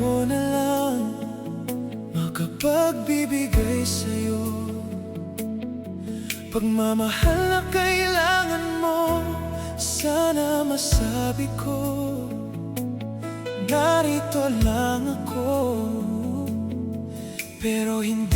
ko na lang makapagbibigay sa'yo. Pagmamahal na kailangan mo, sana masabi ko, narito lang ako. Pero hindi